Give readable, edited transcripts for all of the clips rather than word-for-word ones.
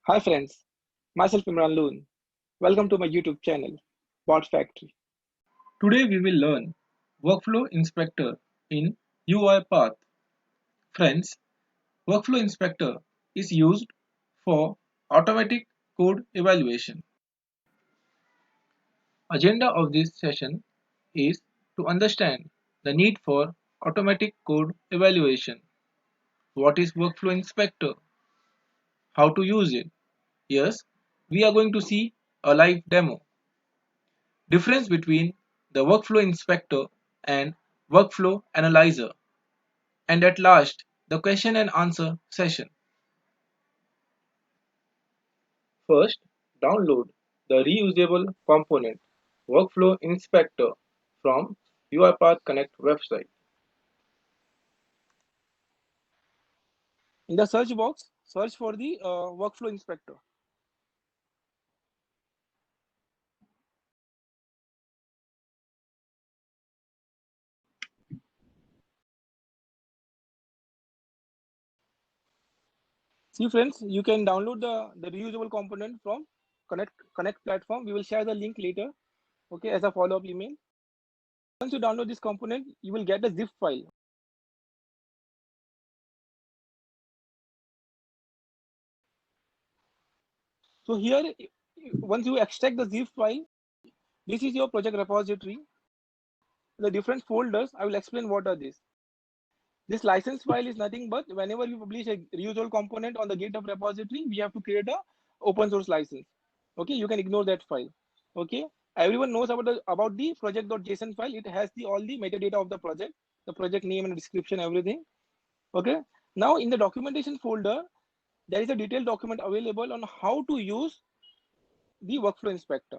Hi friends, myself Imran Loon. Welcome to my YouTube channel, Bot Factory. Today we will learn Workflow Inspector in UiPath. Friends, Workflow Inspector is used for automatic code evaluation. Agenda of this session is to understand the need for automatic code evaluation. What is Workflow Inspector? How to use it? Yes, we are going to see a live demo. Difference between the Workflow Inspector and Workflow Analyzer. And at last, the question and answer session. First, download the reusable component Workflow Inspector from UiPath Connect website. In the search box, search for the Workflow Inspector. See friends, you can download the reusable component from Connect platform. We will share the link later, okay, as a follow-up email. Once you download this component, you will get a zip file. So here, once you extract the zip file, this is your project repository. The different folders, I will explain what are these. This license file is nothing but whenever you publish a reusable component on the GitHub repository, we have to create a open source license. Okay, you can ignore that file. Okay, everyone knows about the project.json file. It has all the metadata of the project name and description, everything. Okay, now in the documentation folder, there is a detailed document available on how to use the workflow inspector.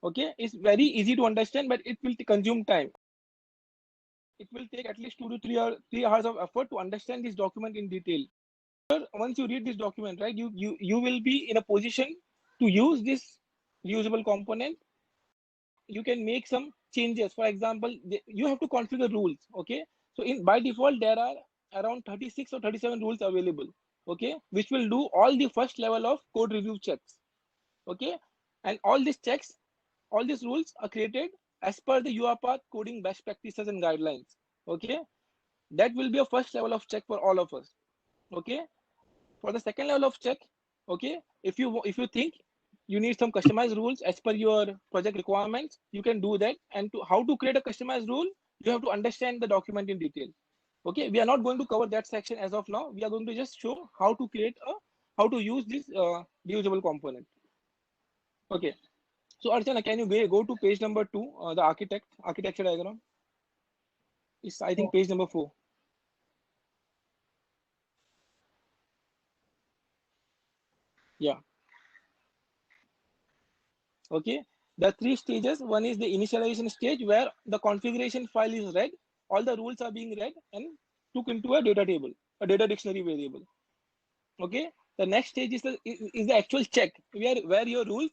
Okay, it's very easy to understand, but it will consume time. It will take at least 2 to 3 hours of effort to understand this document in detail. Once you read this document, right, you will be in a position to use this reusable component. You can make some changes. For example, you have to configure rules. Okay, so in by default there are around 36 or 37 rules available, okay, which will do all the first level of code review checks. Okay, and all these checks, all these rules are created as per the UiPath coding best practices and guidelines. Okay, that will be a first level of check for all of us. Okay, for the second level of check, okay, if you think you need some customized rules as per your project requirements, you can do that. And to how to create a customized rule, you have to understand the document in detail. Okay, we are not going to cover that section as of now. We are going to just show how to create a how to use this reusable component. Okay, so Archana, can you go to page number 2, the architecture diagram is, I think, page number 4. Yeah. Okay, the three stages. One is the initialization stage where the configuration file is read, all the rules are being read and took into a data table, a data dictionary variable. Okay, the next stage is the actual check where your rules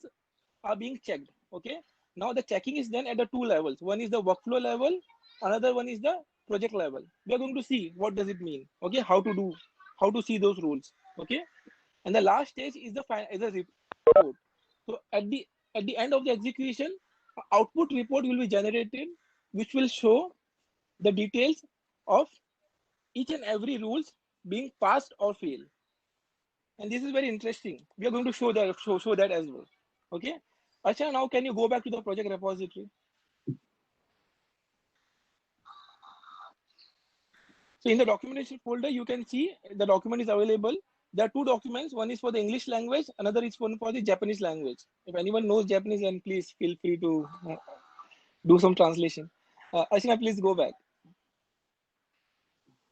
are being checked. Okay, now the checking is done at the two levels. One is the workflow level, another one is the project level. We are going to see what does it mean. Okay, how to see those rules. Okay, and the last stage is the report. So at the end of the execution, output report will be generated, which will show the details of each and every rules being passed or failed. And this is very interesting. We are going to show that as well. Okay, Acha, now can you go back to the project repository? So in the documentation folder, you can see the document is available. There are two documents. One is for the English language, another is for the Japanese language. If anyone knows Japanese, then please feel free to do some translation. Ashina, please go back.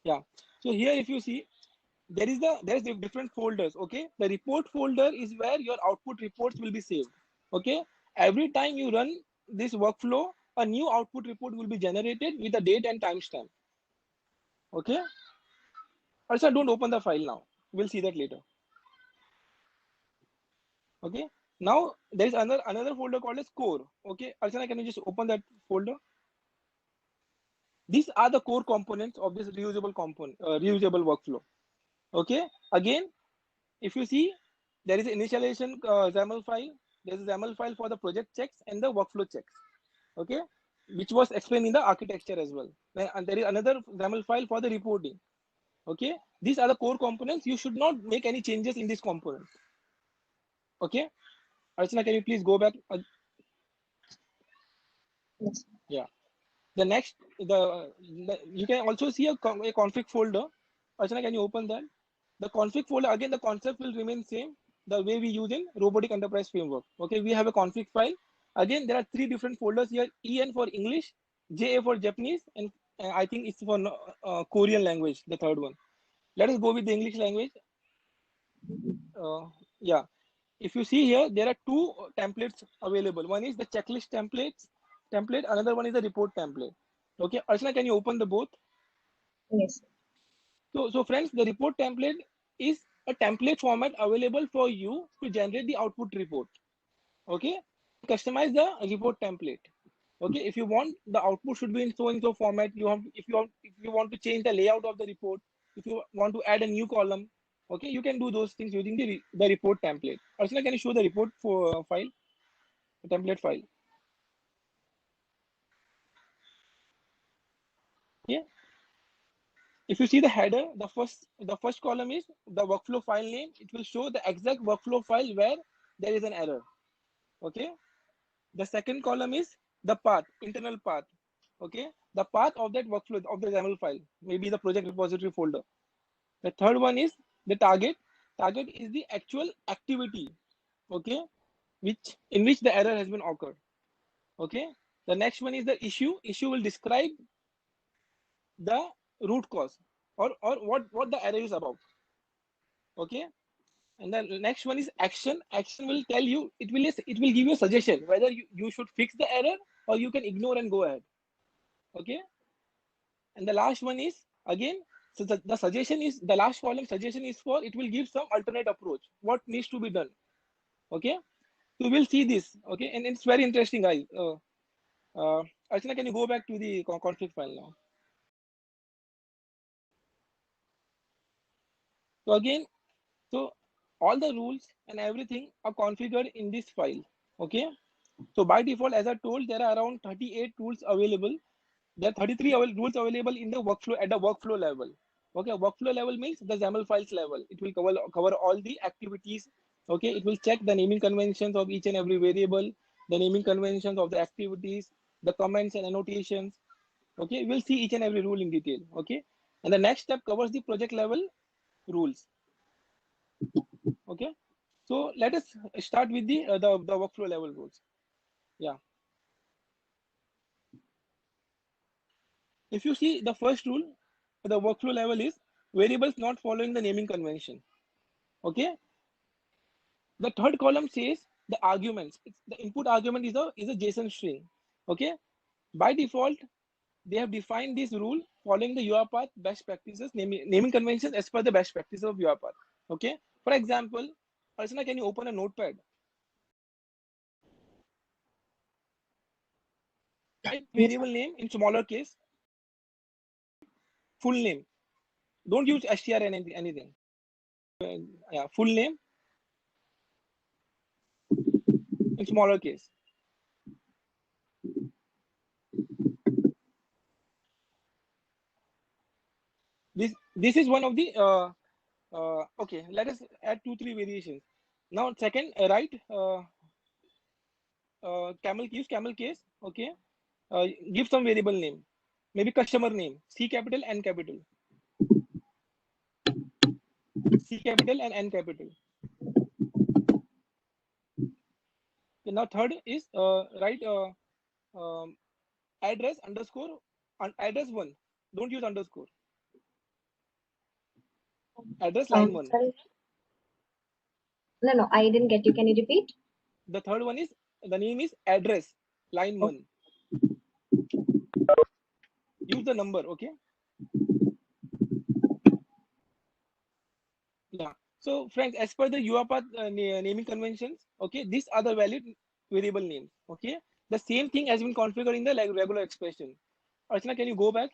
Yeah. So here, if you see, there's the different folders. Okay. The report folder is where your output reports will be saved. Okay. Every time you run this workflow, a new output report will be generated with the date and timestamp. Okay. Also, don't open the file now. We'll see that later. Okay. Now there is another folder called as core. Okay. Archana, can you just open that folder? These are the core components of this reusable workflow. Okay. Again, if you see, there is an initialization XAML file. There is a XAML file for the project checks and the workflow checks. Okay, which was explained in the architecture as well. And there is another XAML file for the reporting. Okay, these are the core components. You should not make any changes in these components. Okay, Archana, can you please go back? Yes. Yeah. The next, you can also see a config folder. Archana, can you open that? The config folder, again, the concept will remain same, the way we use in robotic enterprise framework. Okay, we have a config file. Again, there are 3 different folders here: EN for English, JA for Japanese, and I think it's for Korean language, the third one. Let us go with the English language. Yeah, if you see here, there are 2 templates available. One is the checklist template, another one is the report template. Okay, Archana, can you open the both? Yes. So friends, the report template is a template format available for you to generate the output report. Okay, customize the report template. Okay, if you want the output should be in so and so format, if you want to change the layout of the report, if you want to add a new column, okay, you can do those things using the report template. Archana, can you show the report for file, the template file? Yeah. If you see the header, the first column is the workflow file name. It will show the exact workflow file where there is an error. Okay. The second column is the path, internal path. Okay. The path of that workflow of the XAML file, maybe the project repository folder. The third one is the target. Target is the actual activity. Okay. In which the error has been occurred. Okay. The next one is the issue. Issue will describe the root cause or what the error is about. Okay. And then the next one is action. Action will tell you, it will give you a suggestion whether you should fix the error or you can ignore and go ahead. Okay. And the last one is again, so the suggestion is the last column. Suggestion is for, it will give some alternate approach, what needs to be done. Okay. So we'll see this. Okay. And it's very interesting, guys. Archana, can you go back to the config file now? So again, so all the rules and everything are configured in this file. Okay. So by default, as I told, there are around 38 rules available. There are 33 rules available in the workflow at the workflow level. Okay, workflow level means the XAML files level. It will cover all the activities. Okay, it will check the naming conventions of each and every variable, the naming conventions of the activities, the comments and annotations. Okay, we'll see each and every rule in detail. Okay, and the next step covers the project level rules. Okay, so let us start with the workflow level rules. Yeah. If you see the first rule, the workflow level is variables not following the naming convention. Okay. The third column says the arguments. The input argument is a JSON string. Okay. By default, they have defined this rule following the UiPath best practices, naming conventions as per the best practices of UiPath. Okay. For example, Archana, can you open a notepad? Type variable name in smaller case, full name. Don't use str and anything. Yeah, full name in smaller case. This is one of the okay. Let us add 2-3 variations. Now second, write camel case. Okay, give some variable name, maybe customer name, C capital, N capital, C capital and N capital. Okay, now third is write address underscore address 1. Don't use underscore. Address line 1. Sorry. No, I didn't get you. Can you repeat? The third one is the name is address line 1. Use the number. Okay. Yeah. So friends, as per the UiPath naming conventions, okay, these are the valid variable names. Okay. The same thing has been configured in the regular expression. Archana, can you go back?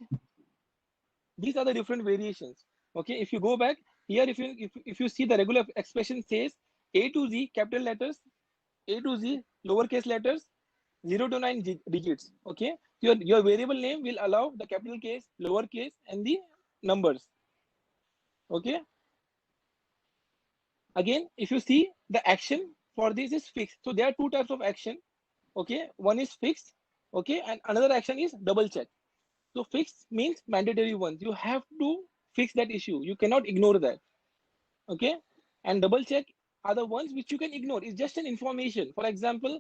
These are the different variations. Okay. If you go back here, if you see the regular expression says A to Z capital letters, A to Z lowercase letters, 0 to 9 digits. Okay, your variable name will allow the capital case, lowercase, and the numbers. Okay, again, if you see, the action for this is fixed. So there are two types of action. Okay, one is fixed. Okay, and another action is double check. So fixed means mandatory ones. You have to fix that issue. You cannot ignore that. Okay, and double check are the ones which you can ignore. It's just an information. For example,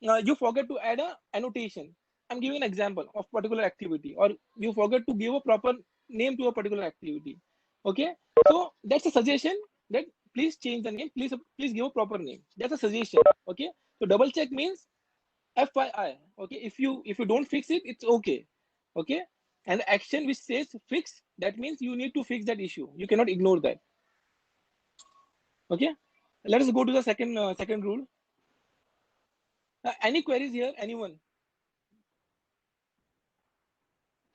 you forget to add a annotation. I'm giving an example of particular activity, or you forget to give a proper name to a particular activity. Okay, so that's a suggestion that please change the name. Please give a proper name. That's a suggestion. Okay, so double check means FYI. Okay, if you don't fix it, it's okay. Okay, and the action which says fix, that means you need to fix that issue. You cannot ignore that. Okay, let us go to the second rule. Any queries here? Anyone?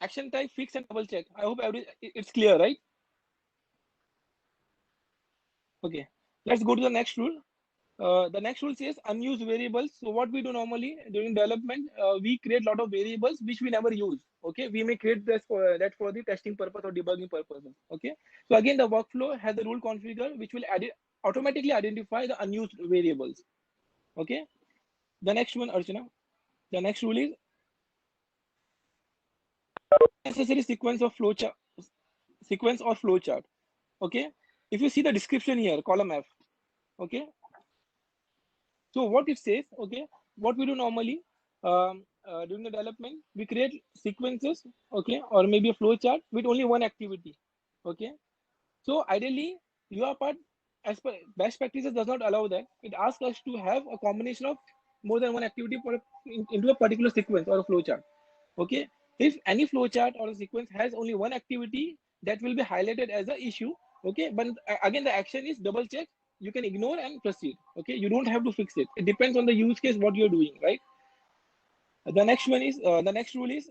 Action type, fix, and double check. I hope it's clear, right? Okay, let's go to the next rule. The next rule says unused variables. So what we do normally during development, we create a lot of variables which we never use. Okay, we may create this that for the testing purpose or debugging purposes. Okay, so again the workflow has a rule configure which will automatically identify the unused variables. Okay, the next one, Archana. The next rule is necessary sequence or flowchart. Okay, if you see the description here, column F. Okay, so what it says, okay, what we do normally during the development, we create sequences, okay, or maybe a flow chart with only one activity. Okay, so ideally your part, as per best practices, does not allow that. It asks us to have a combination of more than one activity into a particular sequence or a flow chart. Okay, if any flow chart or a sequence has only one activity, that will be highlighted as an issue. Okay, but again the action is double check. You can ignore and proceed. Okay, you don't have to fix it. It depends on the use case what you're doing, right? The next one is the next rule is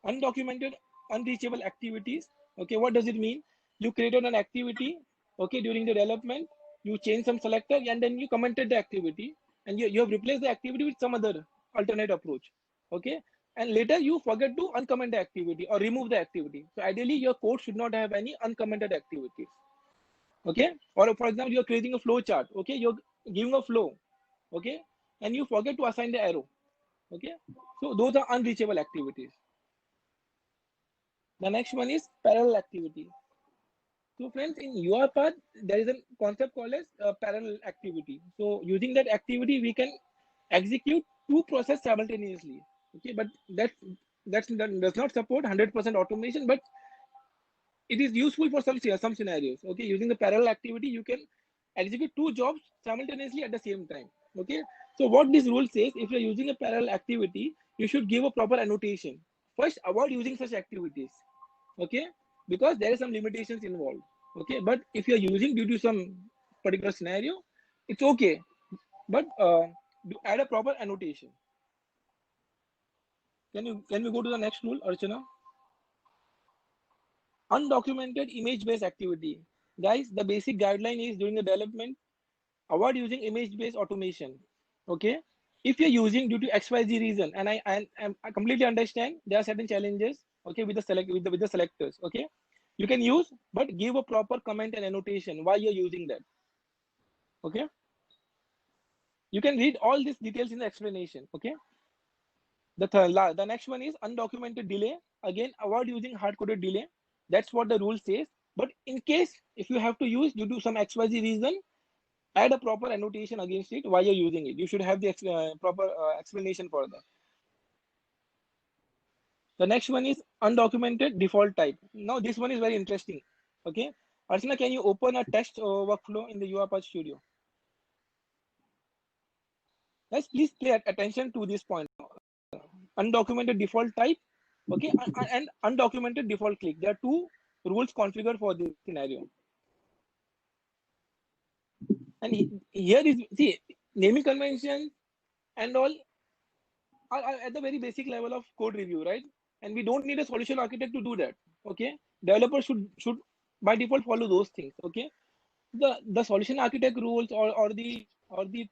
undocumented unreachable activities. Okay, what does it mean? You created an activity, okay, during the development, you change some selector and then you commented the activity, and you have replaced the activity with some other alternate approach. Okay, and later you forget to uncomment the activity or remove the activity. So ideally your code should not have any uncommented activities. Okay, or for example, you're creating a flow chart. Okay, you're giving a flow. Okay, and you forget to assign the arrow. Okay, so those are unreachable activities. The next one is parallel activity. So friends, in UiPath, there is a concept called as parallel activity. So using that activity, we can execute two processes simultaneously. Okay, but that does not support 100% automation, but it is useful for some scenarios. Okay, using the parallel activity, you can execute two jobs simultaneously at the same time. Okay, so what this rule says, if you're using a parallel activity, you should give a proper annotation. First, avoid using such activities. Okay, because there are some limitations involved. Okay, but if you're using due to some particular scenario, it's okay, but add a proper annotation. Can we go to the next rule, Archana? Undocumented image based activity. Guys, the basic guideline is during the development, avoid using image based automation. Okay, if you're using due to XYZ reason, and I completely understand there are certain challenges, okay, with the selectors. Okay, you can use, but give a proper comment and annotation why you're using that. Okay, you can read all these details in the explanation. Okay, the next one is undocumented delay. Again, avoid using hard-coded delay. That's what the rule says. But in case if you have to use due to some XYZ reason, add a proper annotation against it why you're using it. You should have the proper explanation for that. The next one is undocumented default type. Now this one is very interesting. Okay, Archana, can you open a test workflow in the UiPath Studio? Let's please pay attention to this point. Undocumented default type, okay, and undocumented default click. There are two rules configured for this scenario. And here is, see, naming convention and all are at the very basic level of code review, right? And we don't need a solution architect to do that. Okay, developers should by default follow those things. Okay, the solution architect rules or the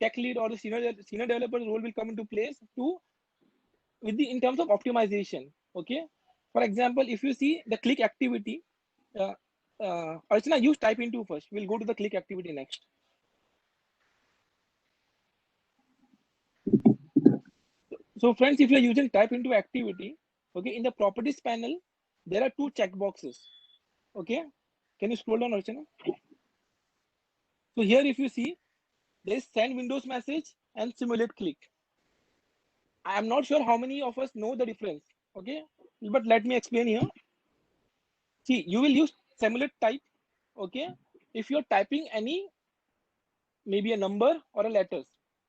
tech lead or the senior developer role will come into place to in terms of optimization. Okay, for example, if you see the click activity, uh, Archana, use type into first. We'll go to the click activity next. So friends, if you're using type into activity, okay, in the properties panel, there are two checkboxes. Okay, can you scroll down, Archana? So here, if you see, there is send Windows message and simulate click. I am not sure how many of us know the difference. Okay, but let me explain here. See, you will use simulate type. Okay, if you're typing any, maybe a number or a letters.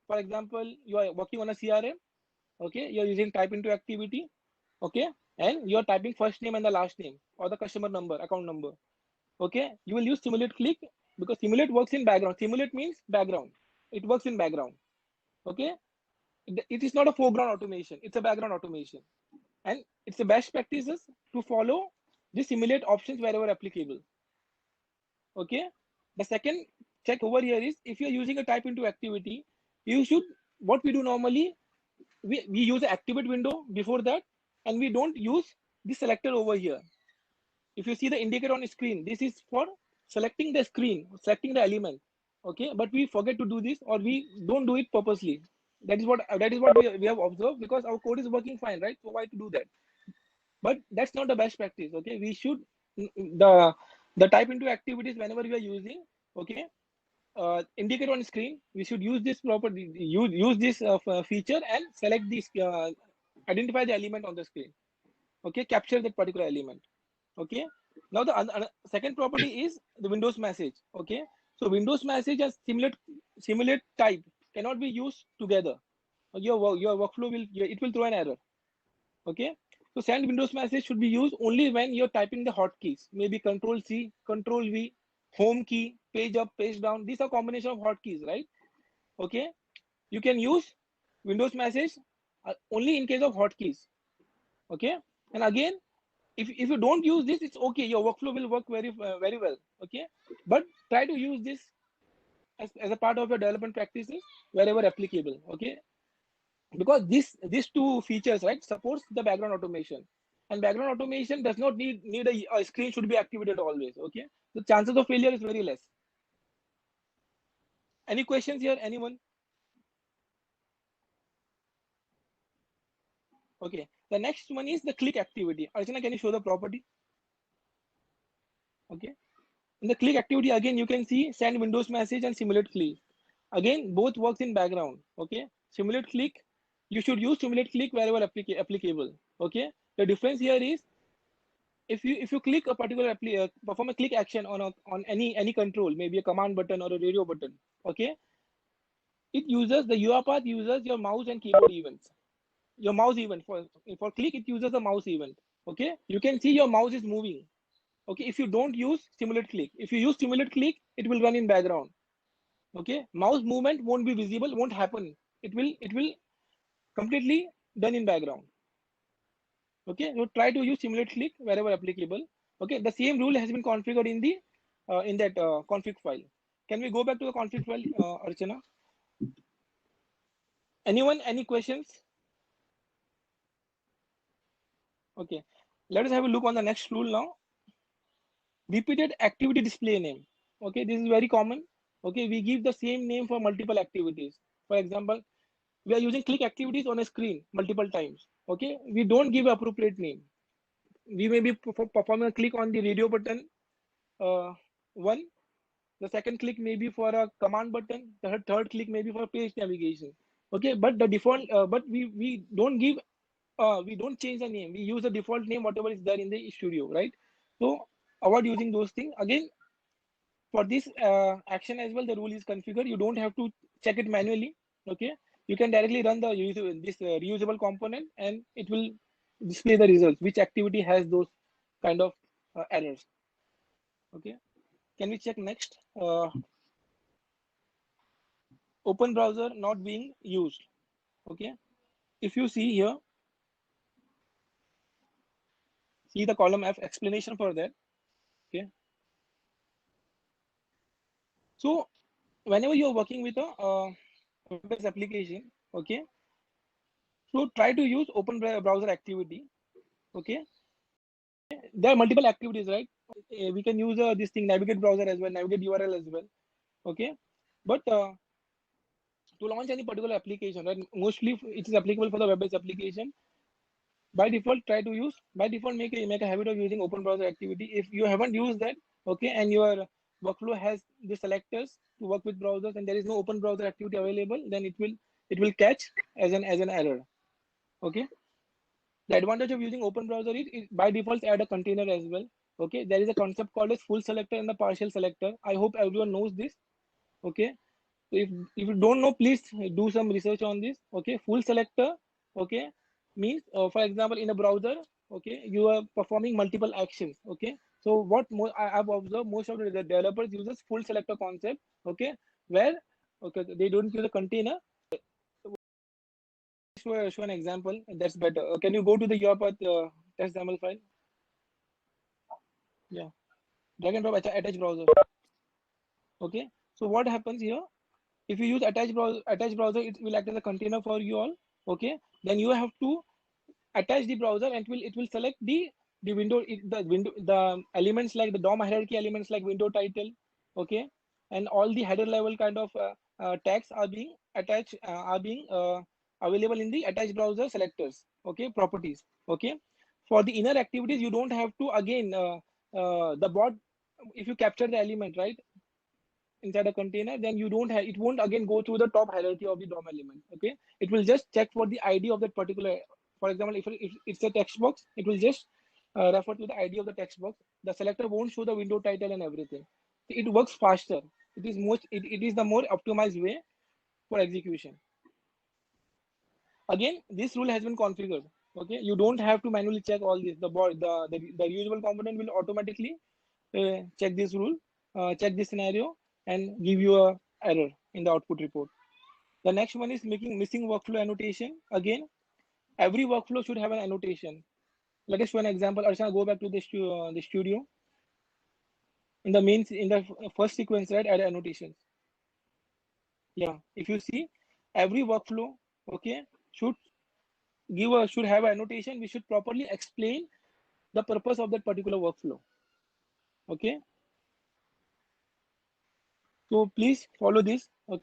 For example, you are working on a CRM. Okay, you're using type into activity. Okay, and you're typing first name and the last name or the customer number, account number. Okay, you will use simulate click because simulate works in background. Simulate means background. It works in background. Okay, it is not a foreground automation, it's a background automation, and it's the best practices to follow the simulate options wherever applicable. Okay, the second check over here is if you're using a type into activity, you should, what we do normally, we use the activate window before that, and we don't use the selector over here. If you see the indicator on the screen, this is for selecting the screen, selecting the element. Okay, but we forget to do this or we don't do it purposely. That is what we have observed because our code is working fine, right? So why to do that? But that's not the best practice. Okay, we should the the type into activities whenever we are using. Okay, indicator on screen, we should use this property, use this feature and select this, identify the element on the screen. Okay, capture that particular element. Okay, now the second property is the Windows message. Okay, so Windows message and simulate type cannot be used together. Your workflow will, it will throw an error. Okay, so send Windows message should be used only when you're typing the hotkeys, maybe Control C, Control V, home key, page up, page down. These are combination of hotkeys, right? Okay, you can use Windows message only in case of hotkeys. Okay, and again, if you don't use this, it's okay, your workflow will work very well. Okay, but try to use this as a part of your development practices wherever applicable. Okay, because these two features, right, supports the background automation, and background automation does not need a screen should be activated always. Okay, the chances of failure is very less. Any questions here, anyone? Okay, the next one is the click activity. Archana, can you show the property? Okay, in the click activity, again you can see send Windows message and simulate click. Again, both works in background. Okay, simulate click, you should use simulate click wherever applicable. Okay, the difference here is if you click a particular perform a click action on any control, maybe a command button or a radio button. Okay, it uses the UiPath uses your mouse and keyboard events. Your mouse event for click, it uses a mouse event. Okay, you can see your mouse is moving. Okay, if you don't use simulate click, if you use simulate click, it will run in background. Okay, mouse movement won't be visible, won't happen. It will completely done in background. Okay, so try to use simulate click wherever applicable. Okay, the same rule has been configured in that config file. Can we go back to the config file, Archana? Anyone, any questions? Okay, let us have a look on the next rule now. Repeated activity display name. Okay, this is very common. Okay, we give the same name for multiple activities. For example, we are using click activities on a screen multiple times. Okay, we don't give appropriate name. We may be performing a click on the radio button, one. The second click may be for a command button. The third click may be for page navigation. Okay, but the default, but we don't give, we don't change the name. We use the default name whatever is there in the studio, right? So avoid using those things. Again, for this action as well, the rule is configured. You don't have to check it manually. Okay, you can directly run the this reusable component, and it will display the results. Which activity has those kind of errors? Okay, can we check next? Open browser not being used. Okay, if you see here, see the column F explanation for that. Okay, So whenever you're working with a web-based application, okay, so try to use open browser activity. Okay, there are multiple activities, right? We can use this thing, navigate browser as well, navigate URL as well. Okay, but to launch any particular application, right, mostly it is applicable for the web-based application. By default, try to use, by default, make a habit of using open browser activity. If you haven't used that, okay, and your workflow has the selectors to work with browsers and there is no open browser activity available, then it will catch as an error. Okay, the advantage of using open browser is by default add a container as well. Okay, there is a concept called as full selector and the partial selector. I hope everyone knows this. Okay, so if you don't know, please do some research on this. Okay, full selector, okay, means for example in a browser, okay, you are performing multiple actions. Okay, so what I've observed, most of the developers uses full selector concept. Okay, where, okay, they don't use a container. Show an example that's better. Can you go to the UiPath test XAML file? Yeah, drag and drop attach browser. Okay, so what happens here? If you use attach browser, it will act as a container for you all. Okay, then you have to attach the browser and it will select the window, the elements like the DOM hierarchy elements like window title. Okay, and all the header level kind of tags are being attached, are being available in the attached browser selectors. Okay, properties. Okay, for the inner activities, you don't have to again the bot, if you capture the element, right, inside a container, then you don't have, it won't again go through the top hierarchy of the DOM element. Okay, it will just check for the ID of that particular. For example, if it's a text box, it will just refer to the ID of the text box. The selector won't show the window title and everything. It works faster. It is the more optimized way for execution. Again, this rule has been configured. Okay, you don't have to manually check all this. The reusable component will automatically check this rule, check this scenario, and give you a error in the output report. The next one is making missing workflow annotation. Again, every workflow should have an annotation. Let us show an example. Archana, go back to the studio. In the first sequence, right, add annotations. Yeah, if you see, every workflow, okay, should have an annotation. We should properly explain the purpose of that particular workflow. Okay, so please follow this. Okay.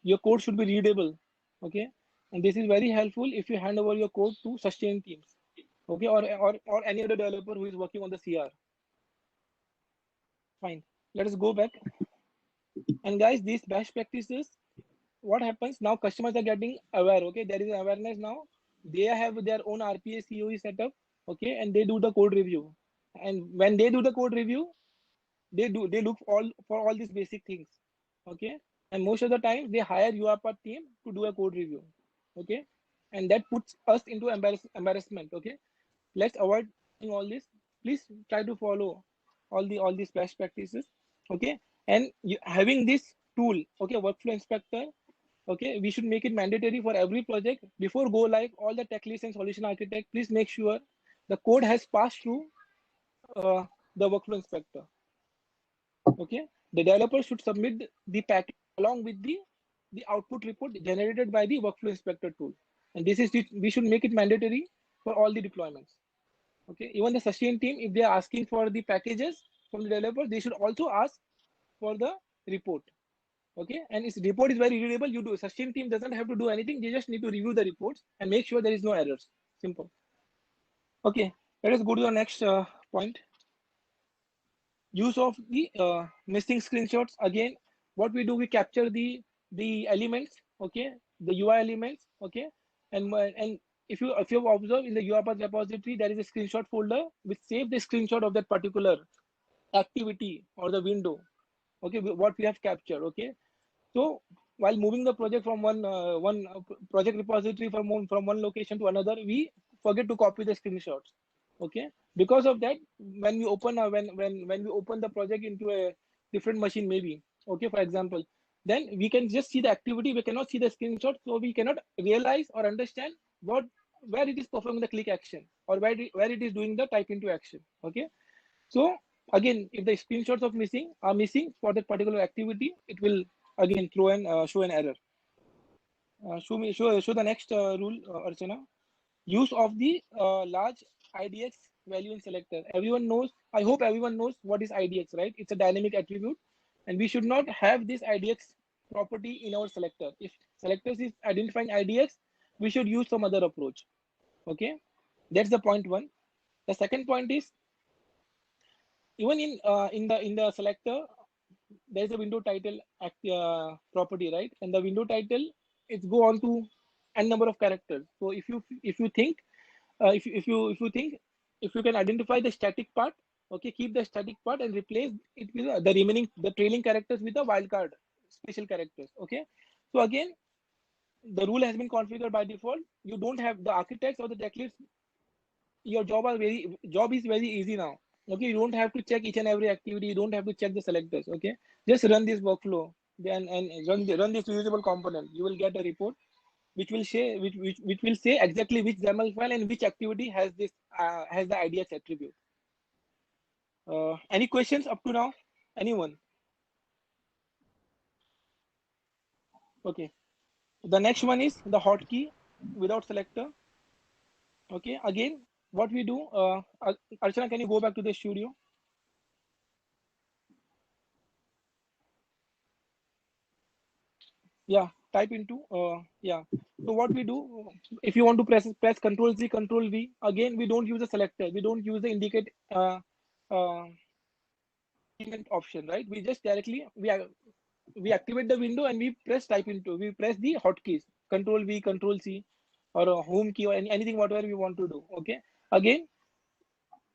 Your code should be readable. Okay, and this is very helpful if you hand over your code to sustain teams. Okay, or any other developer who is working on the CR. Fine, let us go back. And guys, these best practices, what happens now, customers are getting aware. Okay, there is awareness now. They have their own RPA COE setup. Okay, and they do the code review. And when they do the code review, they look for all these basic things. Okay, and most of the time they hire UiPath team to do a code review. Okay, and that puts us into embarrassment. Okay, let's avoid all this. Please try to follow all these best practices. Okay, and having this tool, okay, workflow inspector, okay, we should make it mandatory for every project. Before go live, all the tech leads and solution architect, please make sure the code has passed through the workflow inspector. Okay, the developer should submit the package along with the output report generated by the workflow inspector tool. And this is we should make it mandatory for all the deployments. Okay, even the sustain team, if they are asking for the packages from the developer, they should also ask for the report. Okay, and its report is very readable. You do, sustain team doesn't have to do anything. They just need to review the reports and make sure there is no errors. Simple. Okay, let us go to the next point. Use of the missing screenshots. Again, what we do, we capture the elements. Okay, the UI elements. Okay, and if you have observed in the UiPath repository, there is a screenshot folder which save the screenshot of that particular activity or the window. Okay, what we have captured. Okay, so while moving the project from one project repository from one location to another, we forget to copy the screenshots. Okay, because of that, when we open when we open the project into a different machine, maybe, okay, for example, then we can just see the activity. We cannot see the screenshot, so we cannot realize or understand where it is performing the click action or where it is doing the type into action. Okay, so again, if the screenshots of missing are missing for that particular activity, it will again throw and show an error. Show the next rule, Archana. Use of the large IDX value in selector. Everyone knows, I hope everyone knows what is IDX, right? It's a dynamic attribute, and we should not have this IDX property in our selector. If selectors is identifying IDX, we should use some other approach. Okay, that's the point one. The second point is, even in the selector, there is a window title property, right? And the window title, it's go on to n number of characters. So if you think if you can identify the static part, okay, keep the static part and replace it with the trailing characters with the wildcard special characters. Okay, so again, the rule has been configured by default. You don't have the architects or the tech leads. Your job is very easy now. Okay, you don't have to check each and every activity. You don't have to check the selectors. Okay, just run this workflow and run this reusable component. You will get a report which will say which will say exactly which XAML file and which activity has this has the IDX attribute. Any questions up to now? Anyone? Okay. The next one is the hotkey without selector. Okay. Again, what we do, Archana, can you go back to the studio? Yeah, type into yeah. So what we do, if you want to press Control Z, Control V. Again, we don't use a selector. We don't use the indicate element option, right? We just directly we activate the window and we press type into. We press the hotkeys, Control V, Control C, or a home key or anything whatever we want to do. Okay. Again,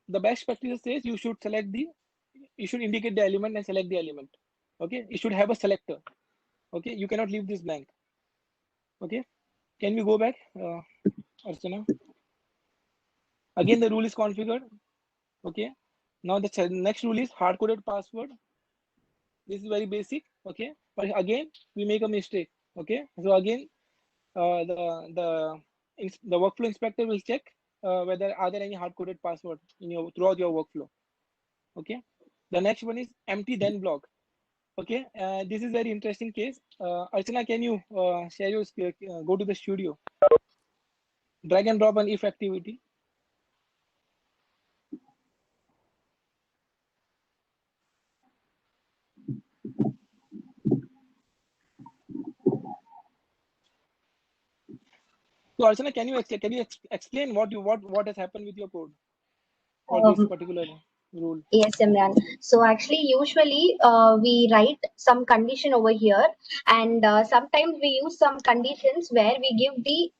the best practice says you should indicate the element and select the element. Okay. You should have a selector. Okay. You cannot leave this blank. Okay. Can we go back, Archana? Again, the rule is configured. Okay. Now the next rule is hard-coded password. This is very basic. Okay. But again, we make a mistake. Okay. So again, the workflow inspector will check whether are there any hard-coded password in your throughout your workflow. Okay. The next one is empty then block. Okay. This is very interesting case. Archana, can you share your go to the studio, drag and drop an if activity. So Archana, can you explain what has happened with your code for this Um, particular rule? Yes, Imran. So actually, usually we write some condition over here, and sometimes we use some conditions where we give the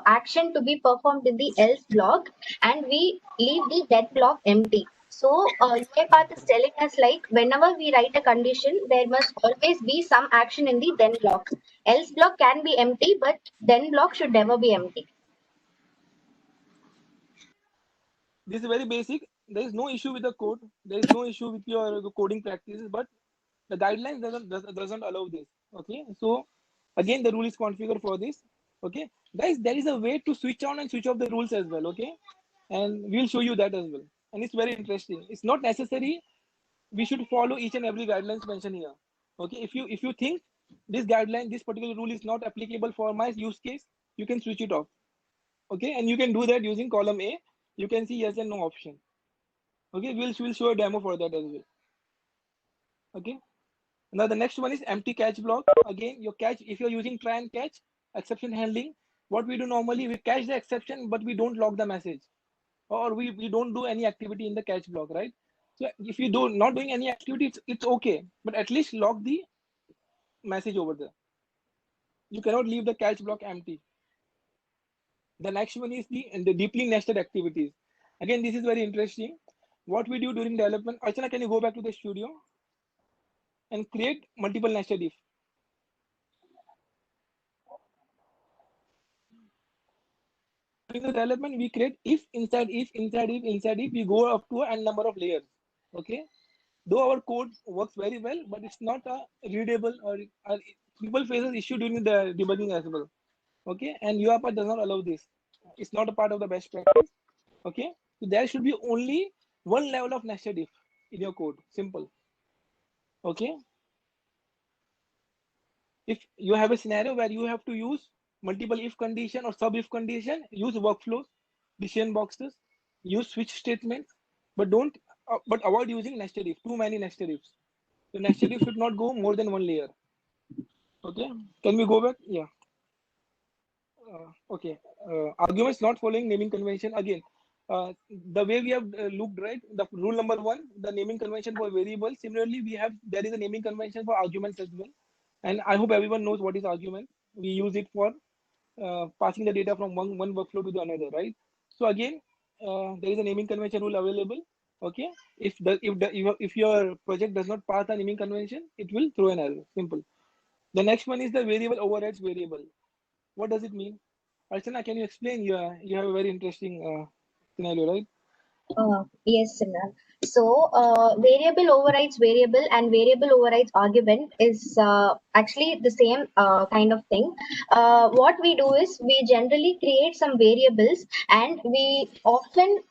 action to be performed in the else block, and we leave the dead block empty. So UiPath is telling us like whenever we write a condition, there must always be some action in the then block. Else block can be empty, but then block should never be empty. This is very basic. There is no issue with the code. There is no issue with your coding practices, but the guidelines doesn't allow this. Okay, so again the rule is configured for this. Okay, guys, there is a way to switch on and switch off the rules as well. Okay, and we'll show you that as well. And it's very interesting. It's not necessary we should follow each and every guidelines mentioned here. Okay, if you think this particular rule is not applicable for my use case, you can switch it off. Okay, and you can do that using column A. You can see yes and no option. Okay, we'll show a demo for that as well. Okay, now the next one is empty catch block. Again, your catch, if you're using try and catch exception handling, what we do normally, we catch the exception but we don't log the message, or we don't do any activity in the catch block, right? So if you do not doing any activity, it's okay, but at least log the message over there. You cannot leave the catch block empty. The next one is the deeply nested activities. Again, this is very interesting. What we do during development, Archana, can you go back to the studio and create multiple nested if? During the development, we create if inside if inside if inside if. We go up to n number of layers. Okay. Though our code works very well, but it's not a readable or people faces issue during the debugging as well. Okay, and UiPath does not allow this. It's not a part of the best practice. Okay, so there should be only one level of nested if. in your code. Simple. Okay. If you have a scenario where you have to use multiple if condition or sub if condition, use workflows, decision boxes, use switch statements, but don't but avoid using nested if. Too many nested ifs. The nested if should not go more than one layer. Okay. Can we go back? Yeah. Okay. Arguments not following naming convention. Again, the way we have looked, right? The rule number one, the naming convention for variables. Similarly, there is a naming convention for arguments as well. And I hope everyone knows what is argument. We use it for passing the data from one workflow to the another, right? So again, there is a naming convention rule available. Okay. If your project does not pass the naming convention, it will throw an error. Simple. The next one is the variable overrides variable. What does it mean? Archana, can you explain? You have a very interesting scenario, right? Yes, Simran. So, variable overrides variable and variable overrides argument is actually the same kind of thing. What we do is we generally create some variables and we often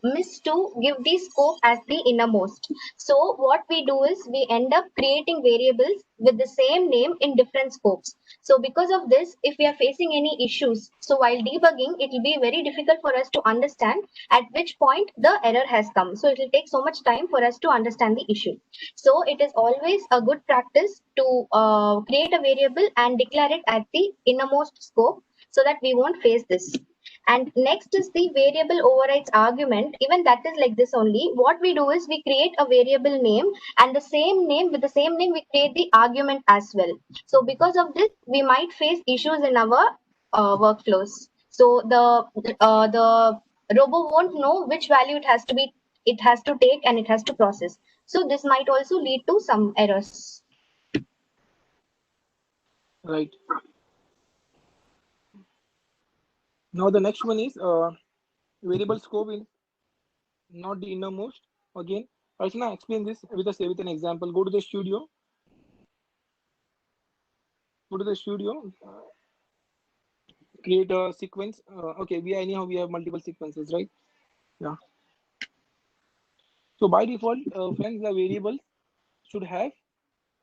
miss to give the scope as the innermost. So, what we do is we end up creating variables with the same name in different scopes. So because of this, if we are facing any issues, so while debugging, it will be very difficult for us to understand at which point the error has come. So it will take so much time for us to understand the issue. So it is always a good practice to create a variable and declare it at the innermost scope so that we won't face this. And next is the variable overrides argument. Even that is like this only. What we do is we create a variable name and the same name with the same name we create the argument as well. So because of this, we might face issues in our workflows. So the robo won't know which value it has to take and it has to process. So this might also lead to some errors. Right. Now the next one is variable scope is not the innermost. Again, Archana, explain this with an example. Go to the studio. Go to the studio. Create a sequence. Okay, we have multiple sequences, right? Yeah. So by default, friends, the variables should have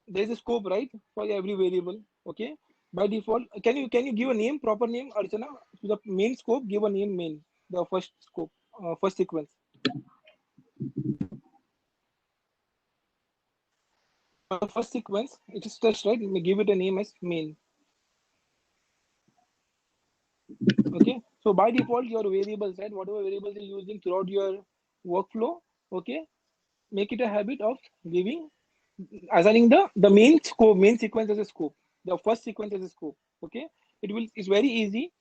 there is a scope, right, for every variable. Okay. By default, can you give a name, proper name, Archana, to the main scope? Give a name, main, the first scope, first sequence. First sequence, it is test, right? You may give it a name as main. Okay. So by default, your variables, right, whatever variables you're using throughout your workflow, okay, make it a habit of assigning the main scope, main sequence as a scope, the first sequence as a scope. Okay. It's very easy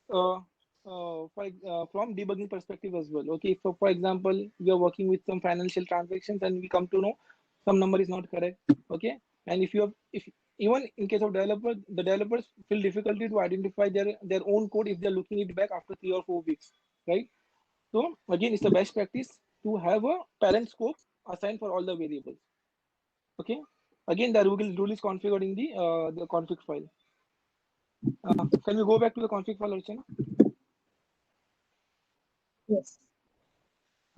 from debugging perspective as well. Okay, so for example, we are working with some financial transactions and we come to know some number is not correct. Okay, and if even in case of the developers feel difficulty to identify their own code if they're looking it back after 3 or 4 weeks, right? So again, it's the best practice to have a parent scope assigned for all the variables. Okay, again, the rule is configured in the config file. Can we go back to the config file, Archana? Yes.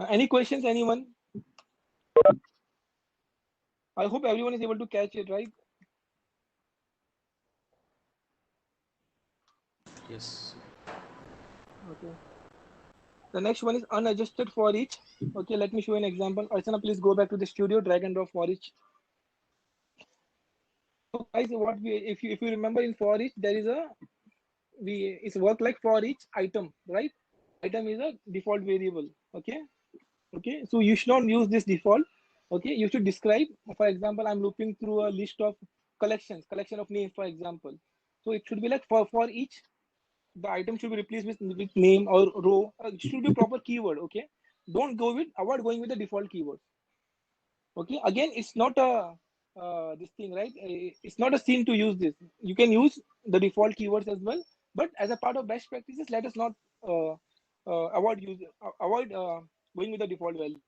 Any questions, anyone? I hope everyone is able to catch it, right? Yes. Okay. The next one is unadjusted for each. Okay, let me show you an example. Archana, please go back to the studio, drag and drop for each. So guys, if you remember in for each, there is it's work like for each item, right? Item is a default variable. Okay. Okay. So you should not use this default. Okay. You should describe, for example, I'm looping through a list of collection of names, for example. So it should be like for each, the item should be replaced with name or row. It should be proper keyword. Okay. Don't avoid going with the default keyword. Okay. Again, it's not a this thing, right? It's not a sin to use this. You can use the default keywords as well, but as a part of best practices, let us not uh, avoid going with the default value.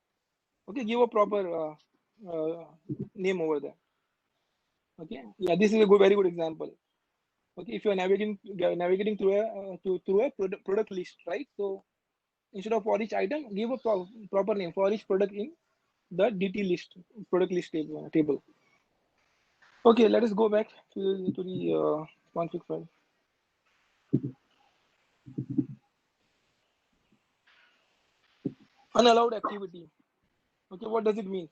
Okay. Give a proper name over there. Okay. Yeah. This is a very good example. Okay. If you are navigating through a product list, right? So instead of for each item, give a proper name for each product in the DT list, product list table. Okay, let us go back to the config file. Unallowed activity. Okay, what does it mean?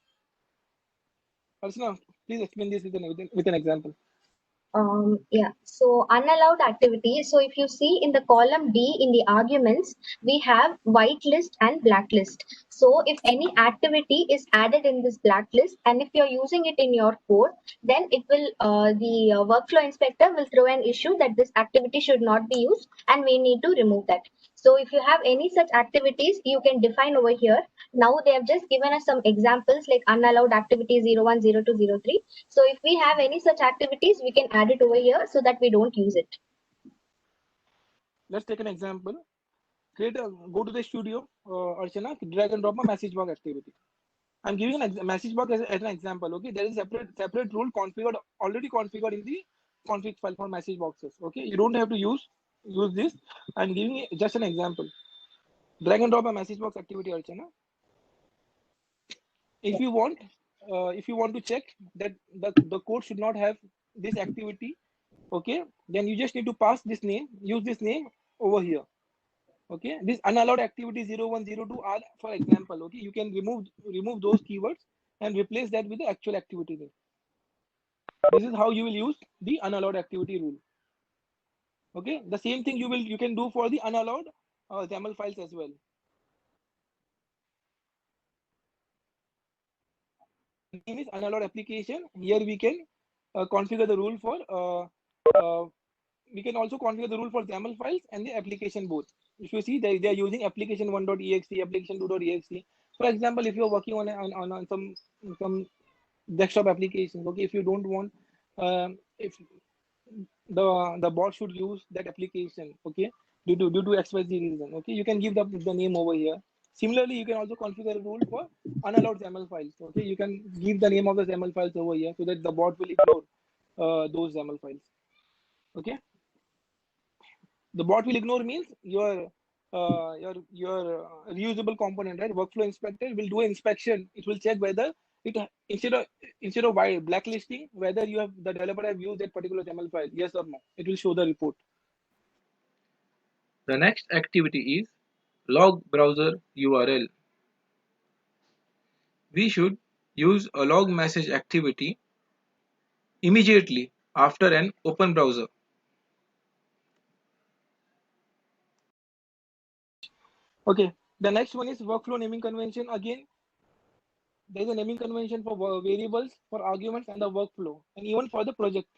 Archana, please explain this with an example. Yeah, so unallowed activity. So if you see in the column D in the arguments, we have whitelist and blacklist. So if any activity is added in this blacklist, and if you're using it in your code, then it will, the workflow inspector will throw an issue that this activity should not be used and we need to remove that. So if you have any such activities, you can define over here. Now they have just given us some examples like unallowed activity 01, 02, 03. So if we have any such activities, we can add it over here so that we don't use it. Let's take an example. Go to the studio, Archana, drag and drop a message box activity. I'm giving a message box as an example. Okay, there is a separate rule already configured in the config file for message boxes. Okay, you don't have to use this. I'm giving just an example. Drag and drop a message box activity, Archana. If you want to check that the code should not have this activity, okay, then you just need to pass this name, use this name over here. Okay, this unallowed activity 0102 are, for example, okay, you can remove those keywords and replace that with the actual activity name. This is how you will use the unallowed activity rule. Okay, the same thing you can do for the unallowed XAML files as well. Name is unallowed application. Here we can configure the rule for we can also configure the rule for XAML files and the application both. If you see, they are using application 1.exe, application 2.exe. For example, if you're working on some desktop applications, okay, if you don't want if the bot should use that application, okay, due to XYZ reason, okay, you can give the name over here. Similarly, you can also configure a rule for unallowed XAML files. Okay, you can give the name of the XAML files over here so that the bot will ignore those XAML files. Okay, the bot will ignore means your reusable component, right? Workflow inspector will do an inspection. It will check whether it instead of blacklisting whether the developer have used that particular XAML file, yes or no. It will show the report. The next activity is log browser URL. We should use a log message activity immediately after an open browser. Okay, the next one is workflow naming convention. Again, there is a naming convention for variables, for arguments, and the workflow, and even for the project.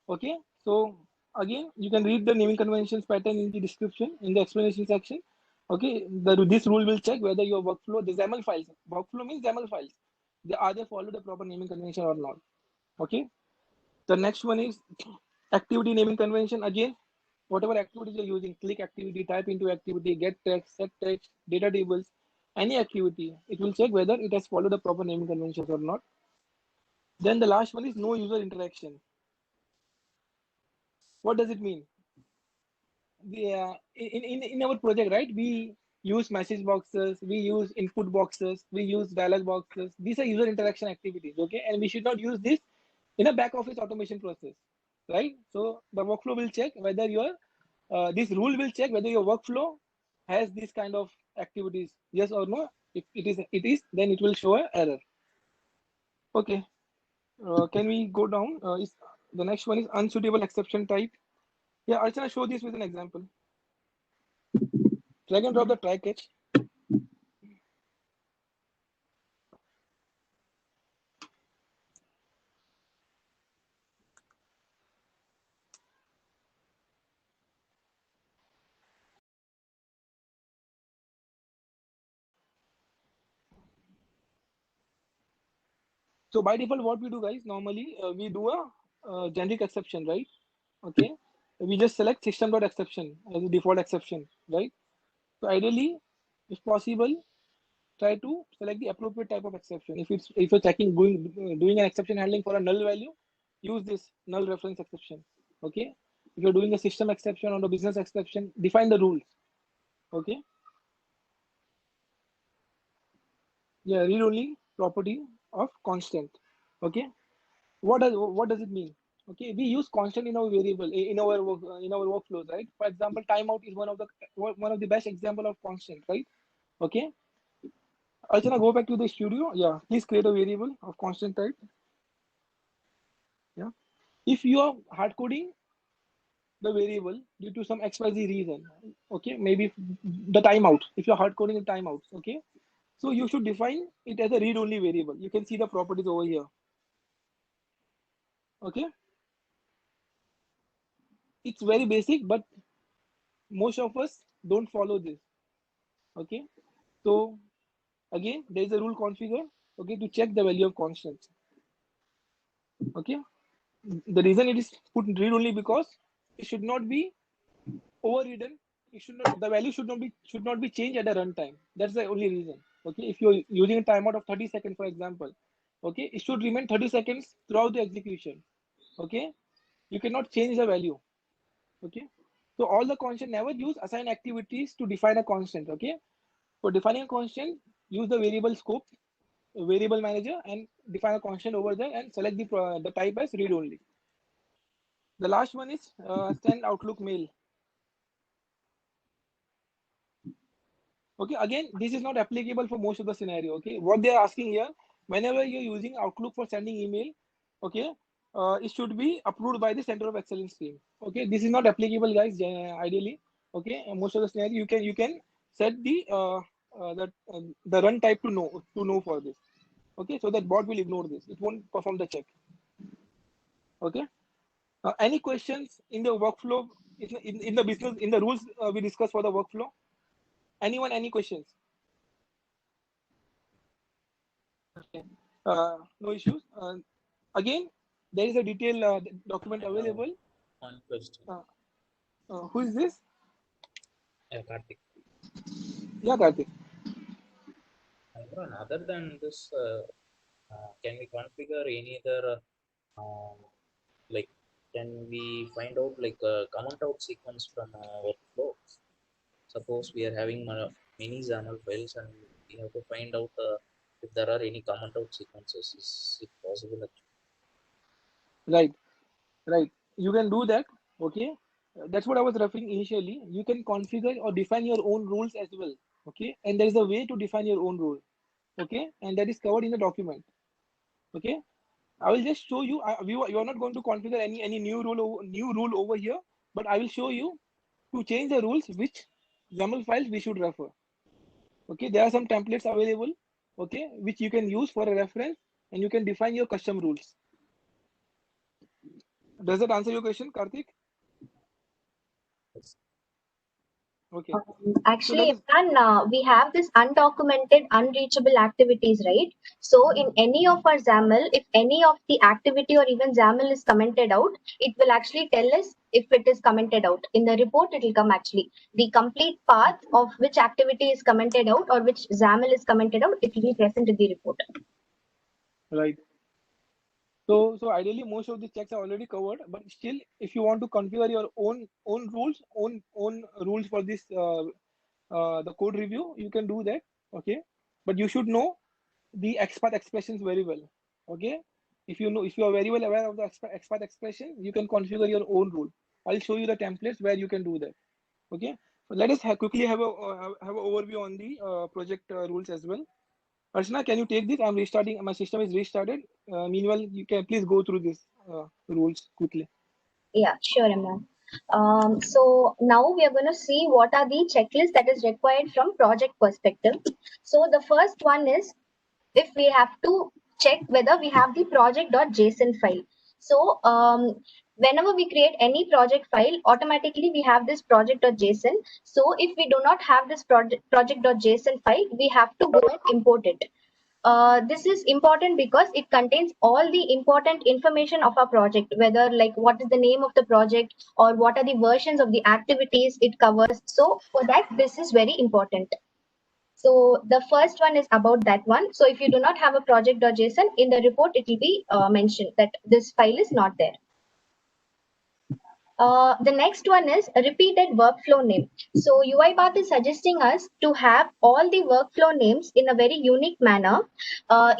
Okay, so again, you can read the naming conventions pattern in the description, in the explanation section. Okay, this rule will check whether your workflow, the XAML files, workflow means XAML files, they follow the proper naming convention or not. Okay, the next one is activity naming convention. Again, whatever activities you're using, click activity, type into activity, get text, set text, data tables, any activity, it will check whether it has followed the proper naming conventions or not. Then the last one is no user interaction. What does it mean? In our project, right, we use message boxes, we use input boxes, we use dialog boxes. These are user interaction activities, okay, and we should not use this in a back office automation process, right? So the workflow will check whether this rule will check whether your workflow has this kind of activities, yes or no. If it is, then it will show an error. Okay, can we go down? The next one is unsuitable exception type. Yeah, Archana, show this with an example. Drag and drop the try catch. So by default, what we do, guys, normally we do a generic exception, right? Okay, we just select system.exception as a default exception, right? So ideally, if possible, try to select the appropriate type of exception. If you're doing an exception handling for a null value, use this null reference exception. Okay, if you're doing a system exception or a business exception, define the rules. Okay, yeah, read only. property of constant. Okay, what does it mean? Okay, we use constant in our variable in our work, in our workflows, right? For example, timeout is one of the best example of constant, right? Okay, Archana, go back to the studio. Yeah, please create a variable of constant type. Yeah, if you are hard coding the variable due to some XYZ reason, okay, maybe the timeout. If you're hard coding the timeouts, okay, so you should define it as a read-only variable. You can see the properties over here. Okay, it's very basic, but most of us don't follow this. Okay, so again, there is a rule configure. Okay, to check the value of constants. Okay, the reason it is put read only because it should not be overridden. It should not, the value should not be changed at the runtime. That's the only reason. Okay, if you're using a timeout of 30 seconds, for example, okay, it should remain 30 seconds throughout the execution. Okay, you cannot change the value. Okay, so all the constant, never use assign activities to define a constant. Okay, for defining a constant, use the variable scope, variable manager, and define a constant over there and select the type as read only. The last one is send Outlook mail. Okay, again, this is not applicable for most of the scenario. Okay, what they are asking here, whenever you're using Outlook for sending email, okay, it should be approved by the center of excellence team. Okay, this is not applicable, guys. Ideally, okay, most of the scenario you can set the run type to know for this. Okay, so that bot will ignore this. It won't perform the check. Okay, any questions in the workflow, in the business, in the rules we discussed for the workflow? Anyone, any questions? Okay. No issues. Again, there is a detailed document I have available. one question. Who is this? Karthik. Yeah, Karthik. Other than this, can we configure any other, like, can we find out like a comment out sequence from our workflow? Suppose we are having many XAML files and we have to find out if there are any comment out sequences. Is it possible? Right, right. You can do that. Okay. That's what I was referring initially. You can configure or define your own rules as well. Okay. And there is a way to define your own rule. Okay. And that is covered in the document. Okay. I will just show you. You are not going to configure any new rule over here, but I will show you to change the rules which YAML files we should refer. Okay, there are some templates available, okay, which you can use for a reference, and you can define your custom rules. Does that answer your question, Karthik? Okay. Actually, we have this undocumented, unreachable activities, right? So in any of our XAML, if any of the activity or even XAML is commented out, it will actually tell us if it is commented out. In the report, it will come actually. The complete path of which activity is commented out or which XAML is commented out, it will be present in the report. Right. So ideally, most of the checks are already covered, but still, if you want to configure your own rules for this the code review, you can do that. Okay, but you should know the XPath expressions very well. Okay, if you are very well aware of the XPath expression, you can configure your own rule. I'll show you the templates where you can do that. Okay, so let us quickly have an overview on the project rules as well. Archana, can you take this? I'm restarting. My system is restarted. Meanwhile, you can please go through these rules quickly. Yeah, sure, Imran. So now we are going to see what are the checklists that is required from project perspective. So the first one is if we have to check whether we have the project.json file. So whenever we create any project file, automatically we have this project.json. So if we do not have this project.json file, we have to go and import it. This is important because it contains all the important information of our project, whether like what is the name of the project or what are the versions of the activities it covers. So for that, this is very important. So the first one is about that one. So if you do not have a project.json in the report, it will be mentioned that this file is not there. The next one is a repeated workflow name. So UiPath is suggesting us to have all the workflow names in a very unique manner.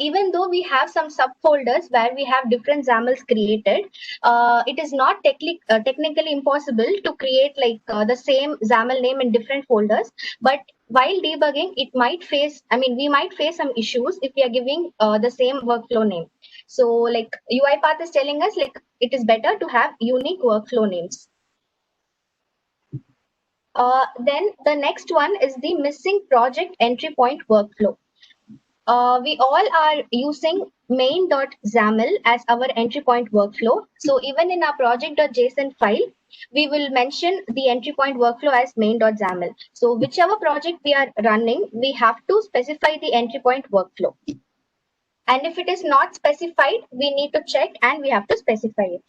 Even though we have some subfolders where we have different XAMLs created, it is not technically impossible to create like the same XAML name in different folders. But while debugging, we might face some issues if we are giving the same workflow name. So like UiPath is telling us like it is better to have unique workflow names. Then the next one is the missing project entry point workflow. We all are using main.xaml as our entry point workflow. So even in our project.json file, we will mention the entry point workflow as main.xaml. So whichever project we are running, we have to specify the entry point workflow. And if it is not specified, we need to check and we have to specify it.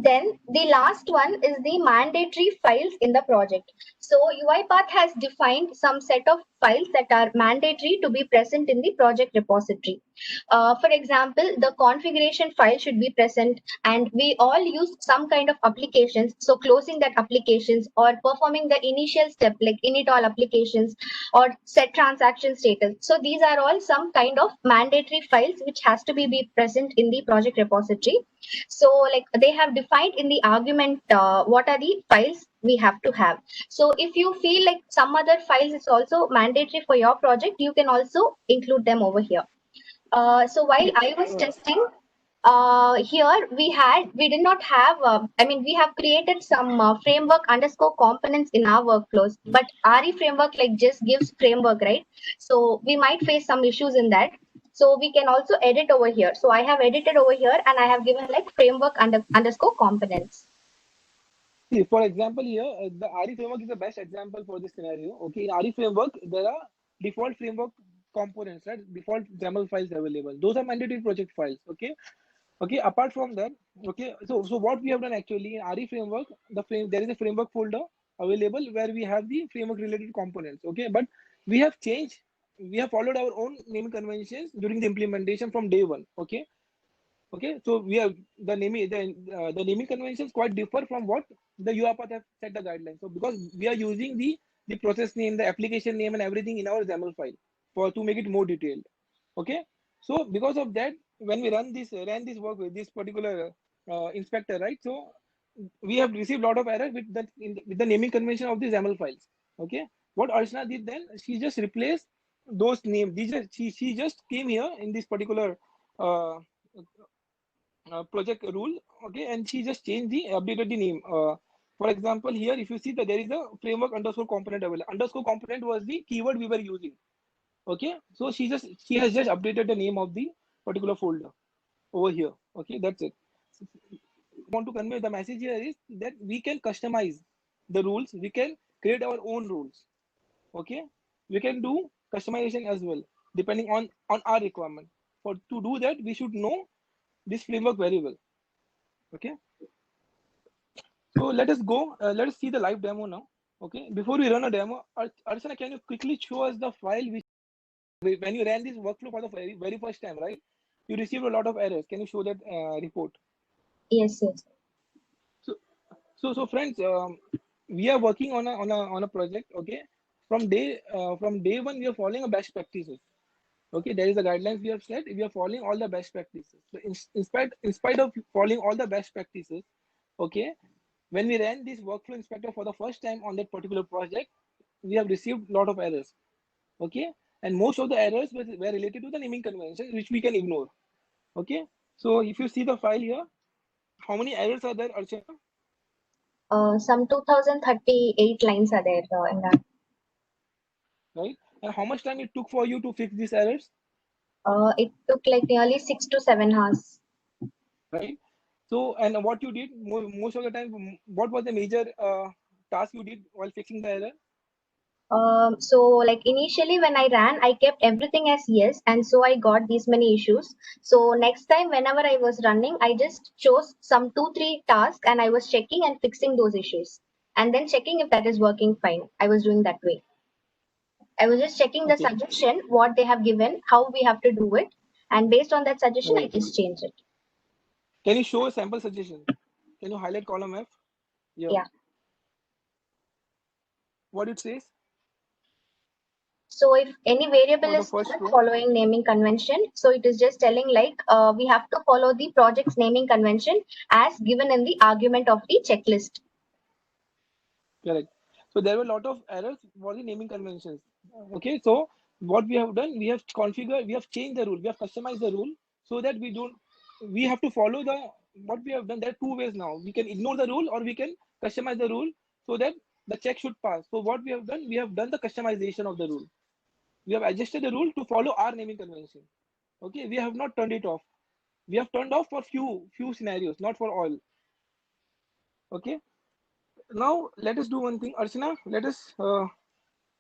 Then the last one is the mandatory files in the project. So UiPath has defined some set of files that are mandatory to be present in the project repository. For example, the configuration file should be present, and we all use some kind of applications. So closing that applications or performing the initial step like init all applications or set transaction status. So these are all some kind of mandatory files which has to be present in the project repository. So like they have defined in the argument what are the files we have to have. So if you feel like some other files is also mandatory for your project, you can also include them over here. So while I was testing, here we did not have, we have created some framework underscore components in our workflows, but RE framework like just gives framework, right? So we might face some issues in that. So we can also edit over here. So I have edited over here and I have given like framework underscore components. See, for example, here the RE framework is the best example for this scenario. Okay, in RE framework, there are default framework components, right? Default XAML files available. Those are mandatory project files. Okay. Okay. Apart from that, okay. So what we have done actually in RE framework, there is a framework folder available where we have the framework related components. Okay, but we have changed. We have followed our own naming conventions during the implementation from day one. Okay. Okay, so we have the naming conventions quite differ from what the UiPath have set the guidelines. So because we are using the process name, the application name, and everything in our XAML file to make it more detailed. Okay, so because of that, when we ran this work with this particular inspector, right? So we have received a lot of error with the naming convention of the XAML files. Okay, what Archana did then, she just replaced those names. She just came here in this particular project rule. Okay, and she just changed updated the name. For example, here if you see that there is a framework underscore component available. Underscore component was the keyword we were using. Okay, so she has just updated the name of the particular folder over here. Okay, that's it. Want to convey the message here is that we can customize the rules, we can create our own rules. Okay, we can do customization as well depending on our requirement. For to do that, we should know this framework very well. Okay, so let us go. Let us see the live demo now. Okay, before we run a demo, Archana, can you quickly show us the file which when you ran this workflow for the very first time, right? You received a lot of errors. Can you show that report? Yes. So friends, we are working on a project. Okay, from day one, we are following a best practices. Okay, there is a guidelines we have set. We are following all the best practices. So in spite of following all the best practices, okay, when we ran this workflow inspector for the first time on that particular project, we have received a lot of errors. Okay, and most of the errors were related to the naming convention, which we can ignore. Okay, so if you see the file here, how many errors are there, Archana? Some 2038 lines are there in that. Right, and how much time it took for you to fix these errors? It took like nearly 6 to 7 hours. Right. So, and what you did most of the time, what was the major task you did while fixing the error? So like initially when I ran, I kept everything as yes, and so I got these many issues. So next time whenever I was running, I just chose some 2-3 tasks and I was checking and fixing those issues, and then checking if that is working fine. I was doing that way. I was just checking the Okay. suggestion, what they have given, how we have to do it, And based on that suggestion, I Right. just change it. Can you show a sample suggestion? Can you highlight column F? Yeah. What it says? So if any variable For the is first not row? following naming convention, so it is just telling like we have to follow the project's naming convention as given in the argument of the checklist. Correct. So there were a lot of errors for the naming conventions. Okay, so what we have done, we have configured, we have changed the rule, we have customized the rule so that we have to follow what we have done. There are two ways now. We can ignore the rule or we can customize the rule so that the check should pass. So what we have done the customization of the rule. We have adjusted the rule to follow our naming convention. Okay, we have not turned it off. We have turned off for few scenarios, not for all. Okay. Now let us do one thing, Archana. Let us go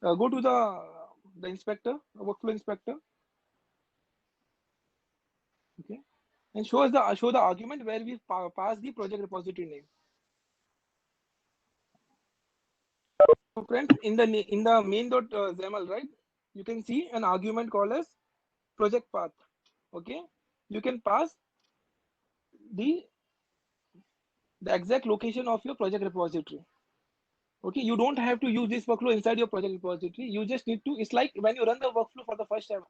to the inspector, workflow inspector. Okay, and show the argument where we pass the project repository name. So friends, in the main.xaml, right, you can see an argument called as project path. Okay, you can pass the exact location of your project repository. Okay, you don't have to use this workflow inside your project repository. You just need to. It's like when you run the workflow for the first time,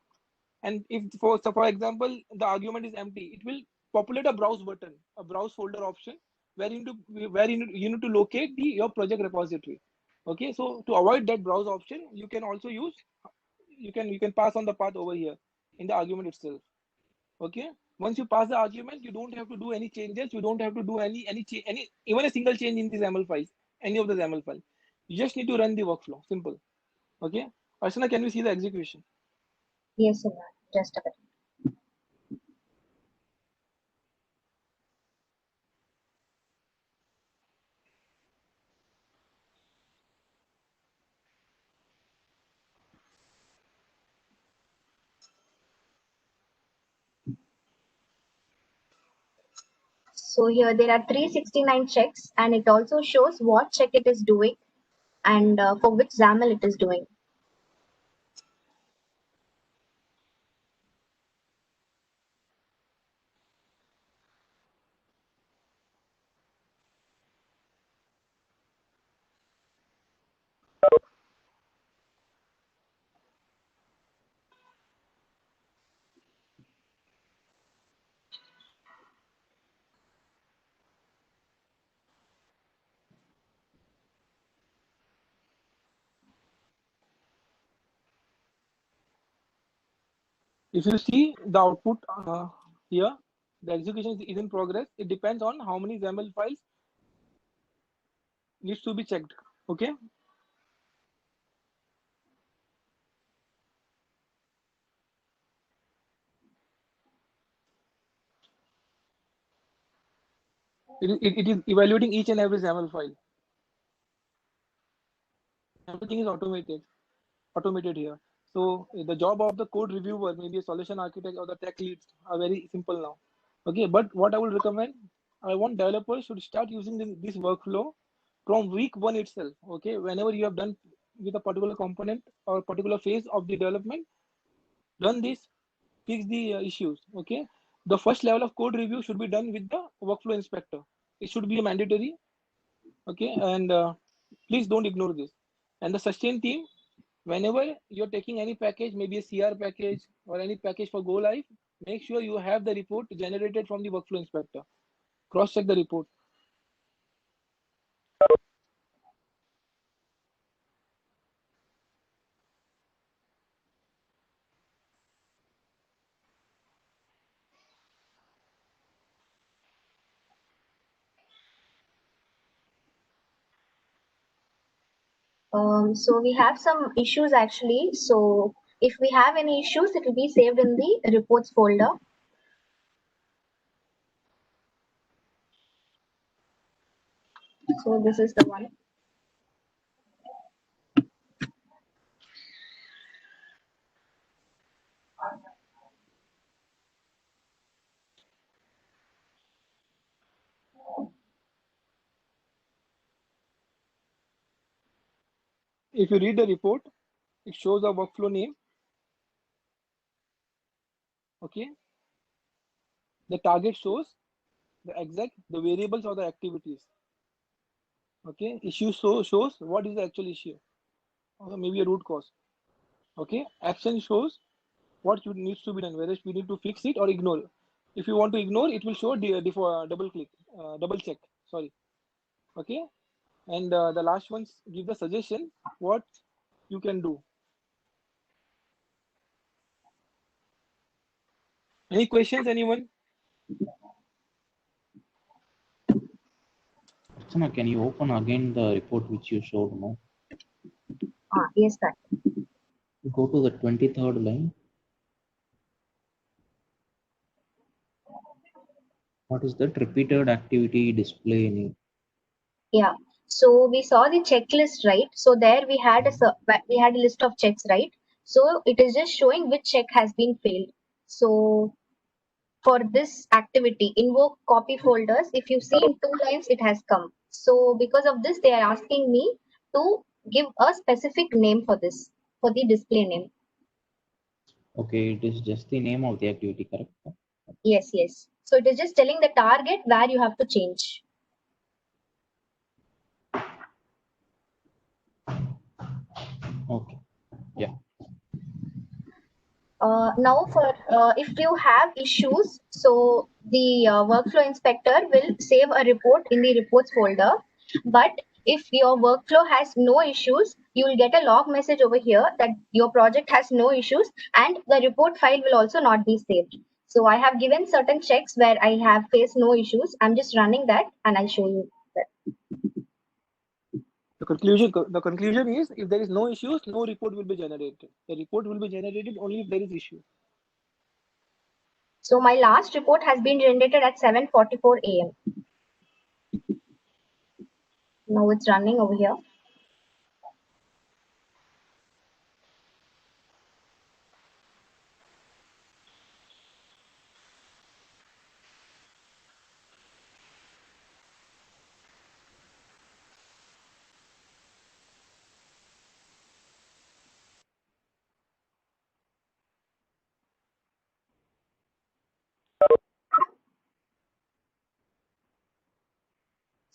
and if for example the argument is empty, it will populate a browse button, a browse folder option, you need to locate your project repository. Okay, so to avoid that browse option, you can also use you can pass on the path over here in the argument itself. Okay, once you pass the argument, you don't have to do any changes. You don't have to do any even a single change in this YAML files, any of the YAML file. You just need to run the workflow. Simple. Okay, Archana, can we see the execution? Yes, sir. Just a bit. So here there are 369 checks, and it also shows what check it is doing and for which XAML it is doing. If you see the output here, the execution is in progress. It depends on how many XAML files needs to be checked. Okay. It is evaluating each and every XAML file. Everything is automated here. So the job of the code reviewer, maybe a solution architect or the tech leads, are very simple now. Okay, but what I will recommend, I want developers should start using this workflow from week one itself. Okay, whenever you have done with a particular component or particular phase of the development, run this, fix the issues. Okay, the first level of code review should be done with the workflow inspector. It should be mandatory. Okay, and please don't ignore this. And the sustain team, whenever you're taking any package, maybe a CR package or any package for go live, make sure you have the report generated from the workflow inspector. Cross check the report. So we have some issues actually. So if we have any issues, it will be saved in the reports folder. So this is the one. If you read the report, it shows a workflow name. Okay, The target shows the variables or the activities. Okay, issue shows what is the actual issue, or maybe a root cause. Okay, action shows what needs to be done, whether we need to fix it or ignore. If you want to ignore, it will show double check. Sorry. Okay, and the last ones give the suggestion what you can do. Any questions, anyone? Archana, can you open again the report which you showed now? Yes, sir. Go to the 23rd line. What is that repeated activity display in it? Yeah. So we saw the checklist, right? So there we had a list of checks, right? So it is just showing which check has been failed. So for this activity, invoke copy folders. If you see in 2 lines, it has come. So because of this, they are asking me to give a specific name for this, for the display name. Okay, it is just the name of the activity, correct? Yes, yes. So it is just telling the target where you have to change. Okay. Yeah. Now if you have issues, so the workflow inspector will save a report in the reports folder. But if your workflow has no issues, you will get a log message over here that your project has no issues, and the report file will also not be saved. So I have given certain checks where I have faced no issues. I'm just running that and I'll show you that. The conclusion is, if there is no issues, no report will be generated. The report will be generated only if there is issue. So my last report has been generated at 7:44 a.m. Now it's running over here.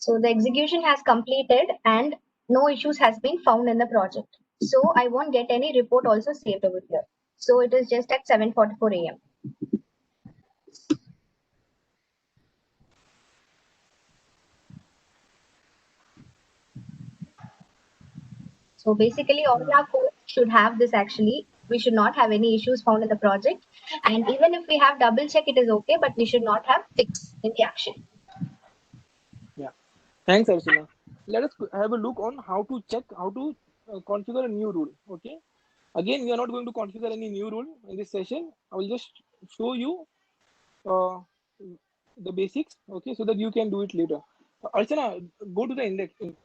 So the execution has completed and no issues has been found in the project. So I won't get any report also saved over here. So it is just at 7:44 a.m. So basically all our code should have this actually. We should not have any issues found in the project. And even if we have double check, it is okay, but we should not have fix in the action. Yeah. Thanks, Archana. Let us have a look on how to configure a new rule. Okay. Again, we are not going to configure any new rule in this session. I will just show you the basics, okay, so that you can do it later. Archana, go to the index. Okay.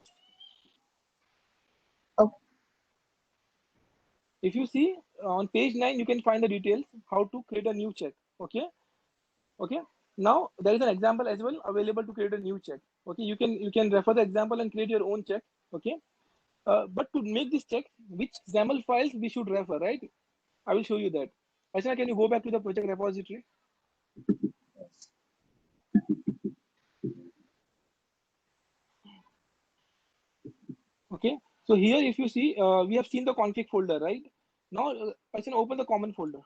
If you see on page 9, you can find the details how to create a new check. Okay. Okay. Now there is an example as well available to create a new check. Okay. You can refer the example and create your own check. Okay. But to make this check, which XAML files we should refer, right? I will show you that. Archana, can you go back to the project repository? Okay. So here, if you see, we have seen the config folder, right? Now, Archana, open the common folder.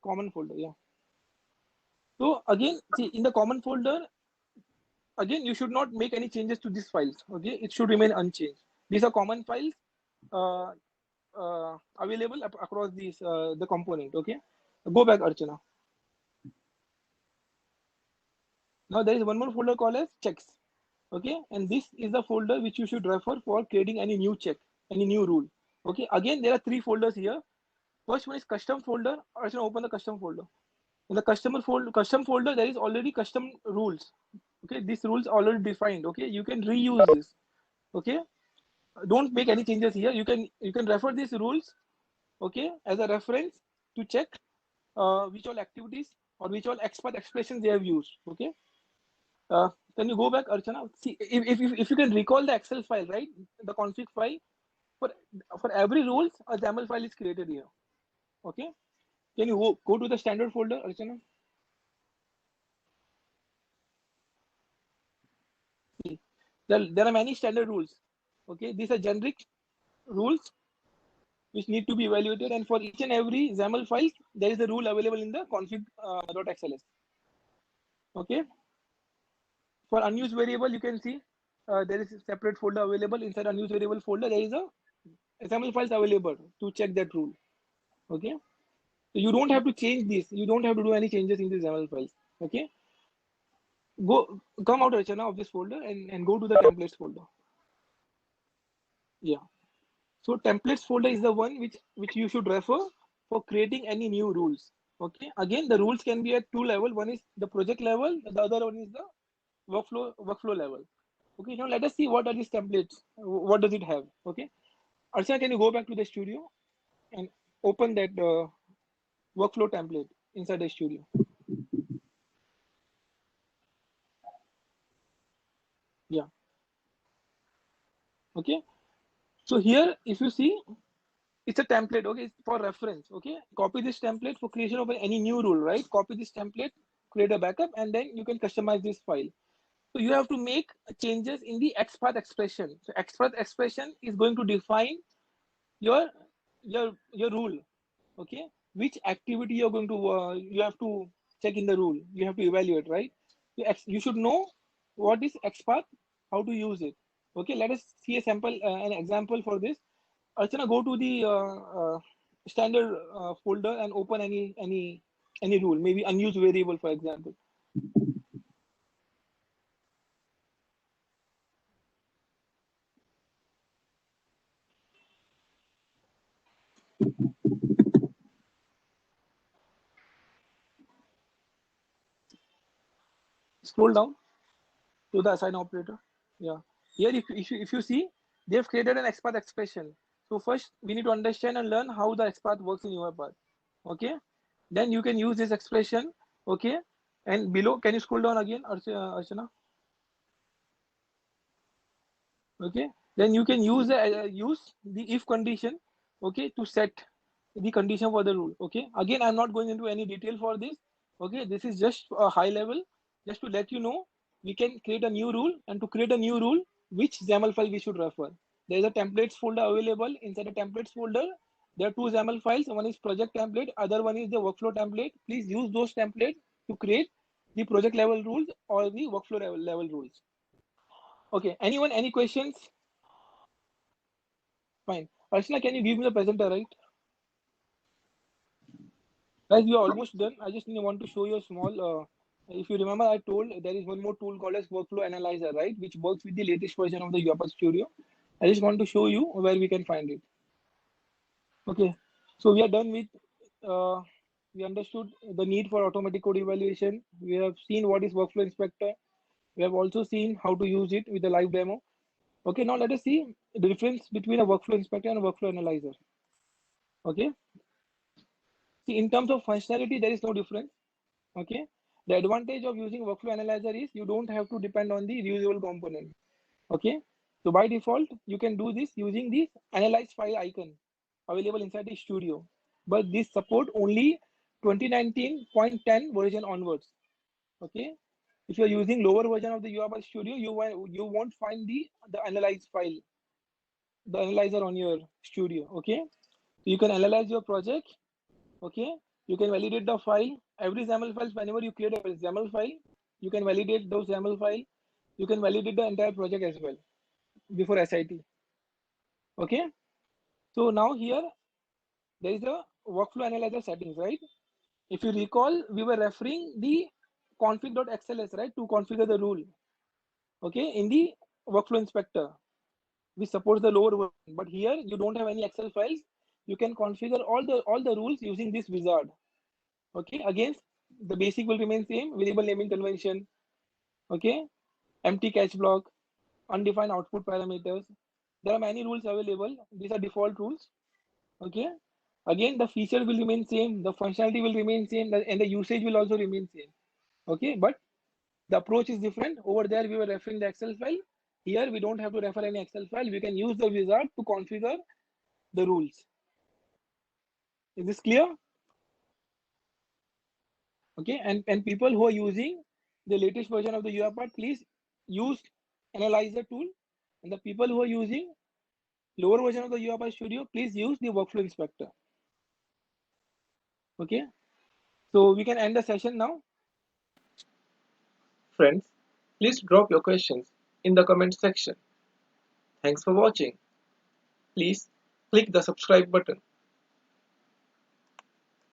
Common folder, yeah. So again, see in the common folder, again, you should not make any changes to these files. Okay, it should remain unchanged. These are common files available across these the component. Okay, go back, Archana. Now there is one more folder called as checks. Okay, and this is the folder which you should refer for creating any new check, any new rule. Okay, again, there are 3 folders here. First one is custom folder. Archana, open the custom folder. In the custom folder, there is already custom rules. Okay, these rules are already defined. Okay, you can reuse this. Okay, don't make any changes here. You can refer these rules, okay, as a reference to check which all activities or which all expert expressions they have used. Okay, can you go back, Archana? See if you can recall the Excel file, right? The config file, for every rules a XAML file is created here. Okay, can you go to the standard folder, Archana? There are many standard rules. Okay, these are generic rules which need to be evaluated, and for each and every XAML file, there is a rule available in the config.xls. Okay, for unused variable, you can see there is a separate folder available. Inside unused variable folder, there is a XAML files available to check that rule. Okay, so you don't have to change this. You don't have to do any changes in the XAML files. Okay, come out, Rachana, of this folder and go to the templates folder. Yeah. So templates folder is the one which you should refer for creating any new rules. Okay. Again, the rules can be at two level. One is the project level. The other one is the workflow level. Okay. Now let us see what are these templates. What does it have? Okay. Archana, can you go back to the studio and open that workflow template inside the studio? Yeah. Okay. So here, if you see, it's a template. Okay, it's for reference. Okay, copy this template for creation of any new rule, right? Copy this template, create a backup, and then you can customize this file. So you have to make changes in the XPath expression. So XPath expression is going to define your rule. Okay, which activity you're going to you have to check in the rule. You have to evaluate, right? You should know what is XPath, how to use it. Okay, let us see a sample, an example for this. Archana, go to the standard folder and open any rule, maybe unused variable, for example. Scroll down to the assign operator. Yeah. Here, if you see, they have created an XPath expression. So first, we need to understand and learn how the XPath works in UiPath. Okay. Then you can use this expression. Okay. And below, can you scroll down again, Archana? Okay. Then you can use the if condition. Okay, to set the condition for the rule. Okay. Again, I'm not going into any detail for this. Okay. This is just a high level, just to let you know we can create a new rule, and to create a new rule, which XAML file we should refer. There is a templates folder available. Inside the templates folder, there are two XAML files. One is project template, other one is the workflow template. Please use those templates to create the project level rules or the workflow level rules. Okay. Anyone, any questions? Fine. Archana, can you give me the presenter, right? Guys, we are almost done. I just want to show you a small, if you remember, I told there is one more tool called as Workflow Analyzer, right? Which works with the latest version of the UiPath Studio. I just want to show you where we can find it. Okay. So we are done with, we understood the need for automatic code evaluation. We have seen what is Workflow Inspector. We have also seen how to use it with the live demo. Okay, now let us see the difference between a Workflow Inspector and a Workflow Analyzer. Okay. See, in terms of functionality, there is no difference. Okay. The advantage of using Workflow Analyzer is you don't have to depend on the reusable component. Okay. So by default, you can do this using the analyze file icon available inside the studio. But this support only 2019.10 version onwards. Okay. If you're using lower version of the UiPath Studio, you won't find the analyze file, the analyzer on your studio. Okay. So you can analyze your project. Okay. You can validate the file. Every XAML files, whenever you create a XAML file, you can validate those XAML file. You can validate the entire project as well before SIT. Okay. So now here there is a workflow analyzer settings, right? If you recall, we were referring the config.xls, right, to configure the rule. Okay, in the workflow inspector, we support the lower version, but here you don't have any Excel files. You can configure all the rules using this wizard. Okay, again, the basic will remain same: variable naming convention. Okay, empty catch block, undefined output parameters. There are many rules available. These are default rules. Okay, again, the feature will remain same, the functionality will remain same, and the usage will also remain same. Okay, but the approach is different. Over there we were referring the Excel file. Here we don't have to refer any Excel file. We can use the wizard to configure the rules. Is this clear? Okay, and people who are using the latest version of the UiPath, please use Analyzer tool, and the people who are using lower version of the UiPath Studio, please use the Workflow Inspector. Okay, so we can end the session now. Friends, please drop your questions in the comment section. Thanks for watching. Please click the subscribe button.